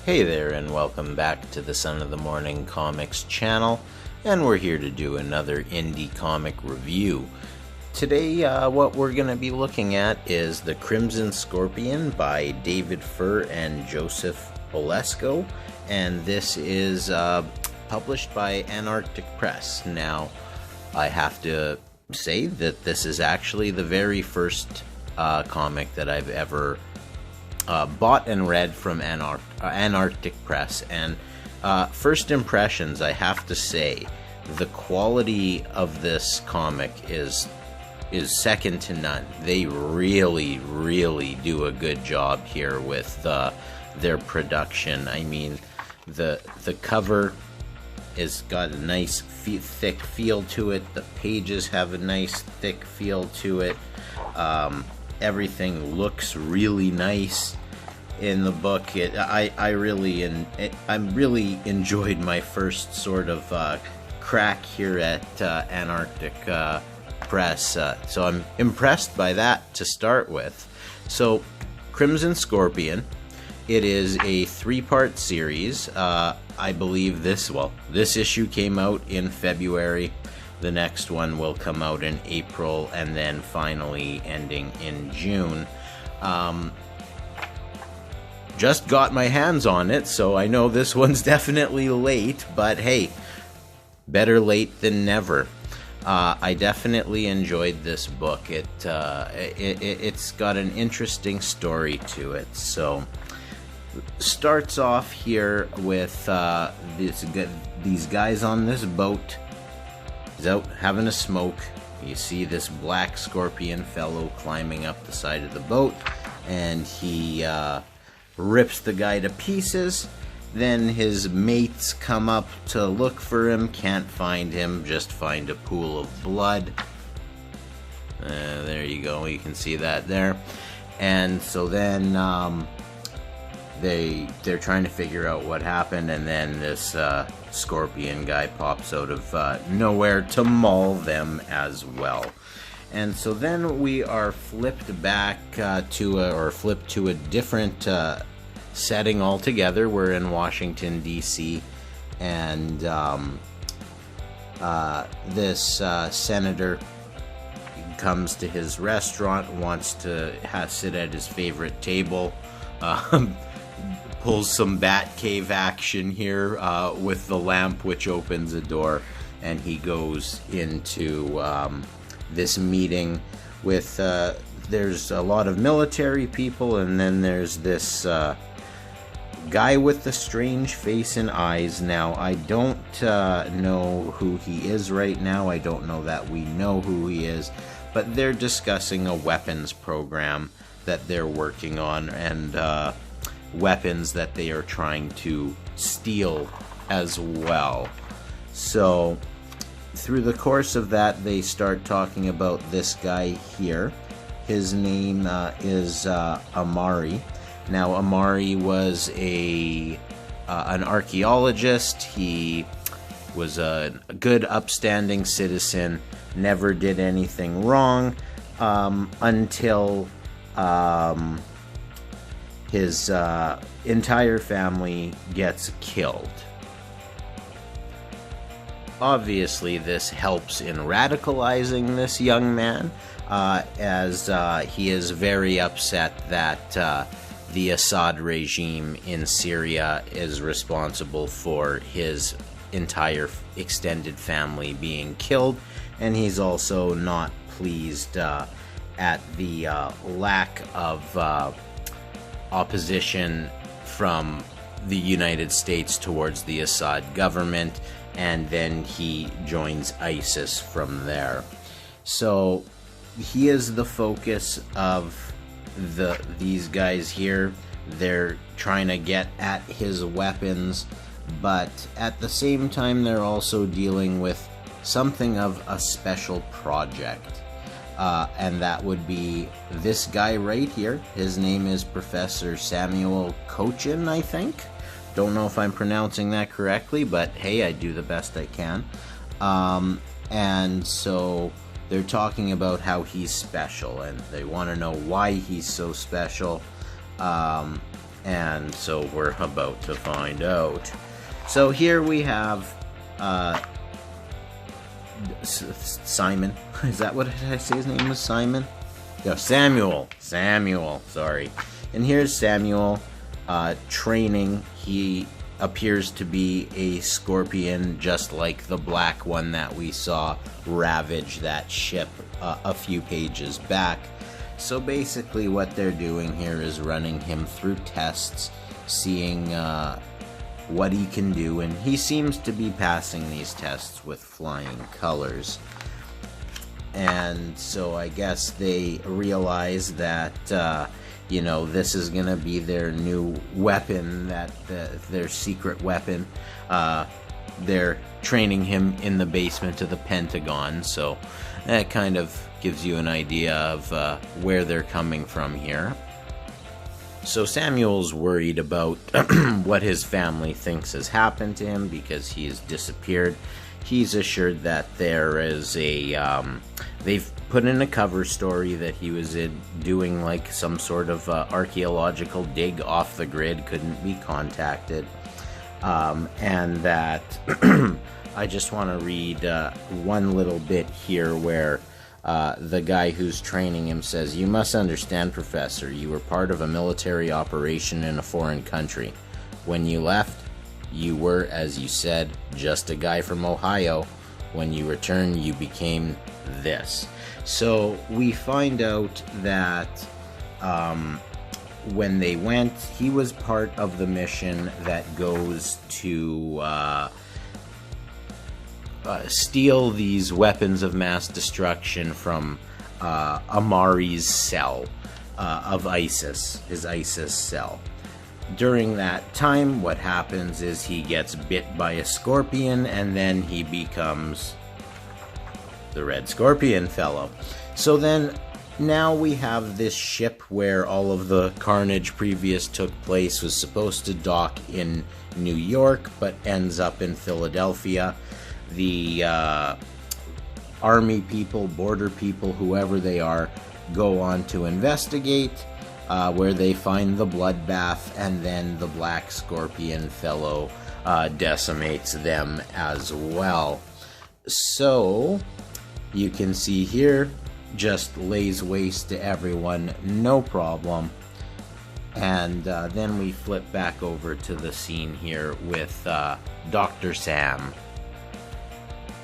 Hey there, and welcome back to the Son of the Morning Comics channel, and we're here to do another indie comic review. Today, what we're going to be looking at is The Crimson Scorpion by David Furr and Joseph Olesko, and this is published by Antarctic Press. Now, I have to say that this is actually the very first comic that I've ever bought and read from Antarctic Press, and first impressions, I have to say, the quality of this comic is second to none. They really do a good job here with their production. I mean, the cover has got a nice thick feel to it. The pages have a nice thick feel to it. Everything looks really nice in the book. I really enjoyed my first sort of crack here at Antarctic Press, so I'm impressed by that to start with. So, Crimson Scorpion, it is a 3-part series. I believe this issue came out in February. The next one will come out in April, and then finally ending in June. Just got my hands on it, so I know this one's definitely late, but hey, better late than never. I definitely enjoyed this book. It's got an interesting story to it. So, starts off here with these guys on this boat. He's out having a smoke. You see this black scorpion fellow climbing up the side of the boat, and he rips the guy to pieces. Then his mates come up to look for him, can't find him, just find a pool of blood. There you go, you can see that there. And so then they're trying to figure out what happened, and then this scorpion guy pops out of nowhere to maul them as well. And so then we are flipped back to a different setting altogether. We're in Washington, D.C., and this senator comes to his restaurant, wants to sit at his favorite table, pulls some Batcave action here with the lamp, which opens a door, and he goes into this meeting with there's a lot of military people, and then there's this guy with the strange face and eyes. Now, I don't know who he is right now. I don't know that we know who he is, but they're discussing a weapons program that they're working on, and weapons that they are trying to steal as well. So, through the course of that, they start talking about this guy here. His name is Amari. Now, Amari was an archaeologist. He was a good, upstanding citizen, never did anything wrong until his entire family gets killed. Obviously, this helps in radicalizing this young man, as he is very upset that the Assad regime in Syria is responsible for his entire extended family being killed, and he's also not pleased at the lack of opposition from the United States towards the Assad government, and then he joins ISIS from there. So he is the focus of these guys here. They're trying to get at his weapons, but at the same time they're also dealing with something of a special project, and that would be this guy right here. His name is Professor Samuel Kocian, I think. Don't know if I'm pronouncing that correctly, but hey, I do the best I can. And so they're talking about how he's special, and they want to know why he's so special. And so we're about to find out. So here we have Simon. Is that what did I say his name was? Simon? No, Samuel. Samuel, sorry. And here's Samuel training. He appears to be a scorpion, just like the black one that we saw ravage that ship a few pages back. So basically what they're doing here is running him through tests, seeing what he can do, and he seems to be passing these tests with flying colors. And so I guess they realize that you know, this is gonna be their new weapon, their secret weapon. They're training him in the basement of the Pentagon, so that kind of gives you an idea of where they're coming from here. So Samuel's worried about what his family thinks has happened to him because he has disappeared. He's assured that there is a they've put in a cover story that he was doing like some sort of archaeological dig off the grid, couldn't be contacted, and that I just want to read one little bit here where the guy who's training him says, "You must understand, Professor, you were part of a military operation in a foreign country. When you left, you were, as you said, just a guy from Ohio. When you returned, you became this." So we find out that when they went, he was part of the mission that goes to steal these weapons of mass destruction from Amari's cell of ISIS, his ISIS cell. During that time, what happens is he gets bit by a scorpion, and then he becomes the Red Scorpion fellow. So then, now we have this ship where all of the carnage previous took place, was supposed to dock in New York, but ends up in Philadelphia. The army people, border people, whoever they are, go on to investigate, where they find the bloodbath, and then the Black Scorpion fellow decimates them as well. So you can see here, just lays waste to everyone, no problem. And then we flip back over to the scene here with Dr. Sam.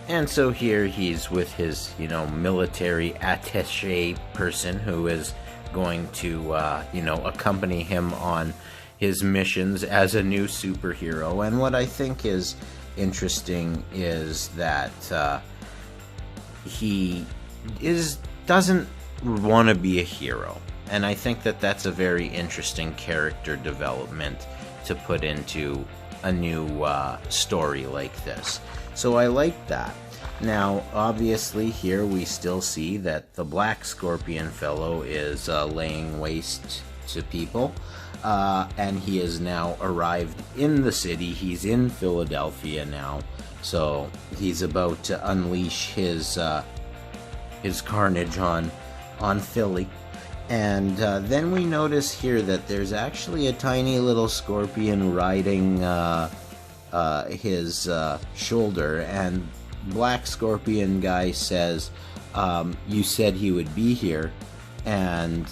And so here he's with his, you know, military attaché person who is going to, you know, accompany him on his missions as a new superhero. And what I think is interesting is that he doesn't want to be a hero. And I think that that's a very interesting character development to put into a new story like this. So I like that. Now, obviously, here we still see that the Black Scorpion fellow is laying waste to people, and he has now arrived in the city. He's in Philadelphia now, so he's about to unleash his carnage on Philly. And then we notice here that there's actually a tiny little scorpion riding his shoulder, and Black Scorpion guy says, "You said he would be here," and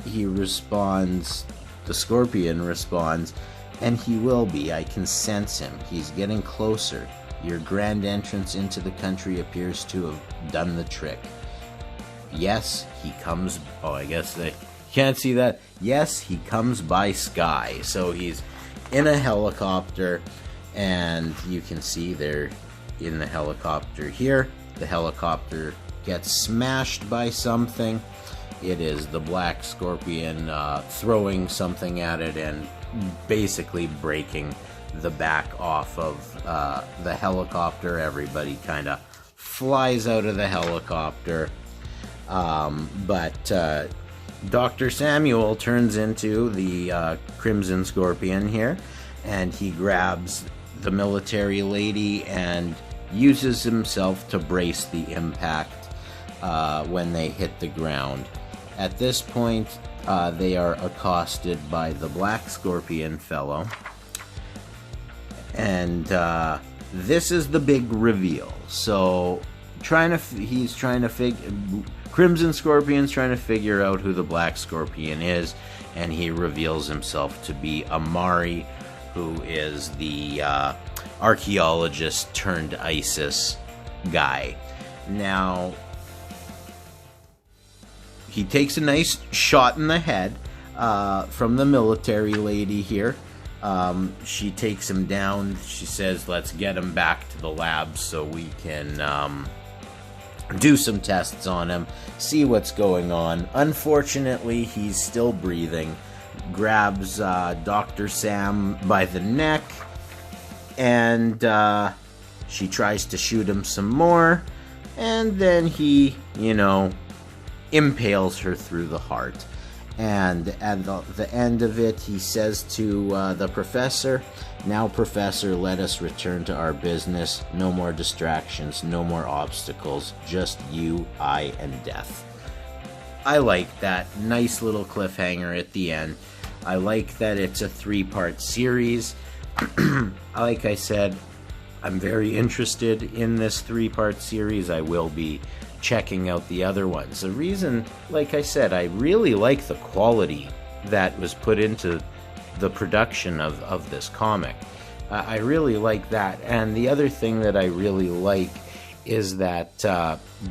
he responds, the Scorpion responds, "And he will be. I can sense him. He's getting closer. Your grand entrance into the country appears to have done the trick. Yes, he comes..." Oh, I guess they can't see that. "Yes, he comes by sky." So he's in a helicopter, and you can see they're in the helicopter here. The helicopter gets smashed by something. It is the Black Scorpion throwing something at it and basically breaking the back off of the helicopter. Everybody kind of flies out of the helicopter. But Dr. Samuel turns into the Crimson Scorpion here, and he grabs the military lady and uses himself to brace the impact when they hit the ground. At this point, they are accosted by the Black Scorpion fellow. And this is the big reveal. So, Crimson Scorpion's trying to figure out who the Black Scorpion is, and he reveals himself to be Amari, who is the archaeologist turned ISIS guy. Now, he takes a nice shot in the head from the military lady here. She takes him down. She says, let's get him back to the lab so we can do some tests on him, see what's going on. Unfortunately, he's still breathing. Grabs Dr. Sam by the neck, and she tries to shoot him some more, and then he, impales her through the heart. And at the end of it, he says to the professor, "Now, Professor, let us return to our business. No more distractions, no more obstacles, just you, I, and death." I like that nice little cliffhanger at the end. I like that it's a 3-part series. Like I said, I'm very interested in this 3-part series. I will be checking out the other ones. The reason, like I said, I really like the quality that was put into the production of this comic. I really like that. And the other thing that I really like is that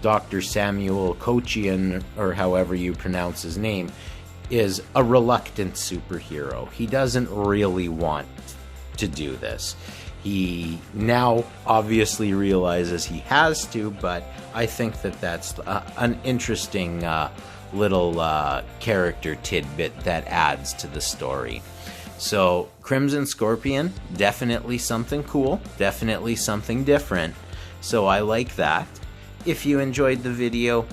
Dr. Samuel Kocian, or however you pronounce his name, is a reluctant superhero. He doesn't really want to do this. He now obviously realizes he has to, but I think that that's an interesting little character tidbit that adds to the story. So, Crimson Scorpion, definitely something cool, definitely something different. So I like that. If you enjoyed the video,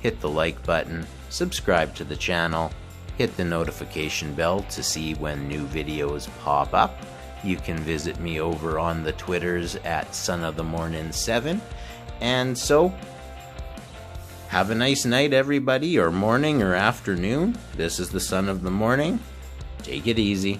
hit the like button, subscribe to the channel, hit the notification bell to see when new videos pop up. You can visit me over on the Twitters at sonofthemorning7. And so, have a nice night, everybody, or morning or afternoon. This is the Son of the Morning. Take it easy.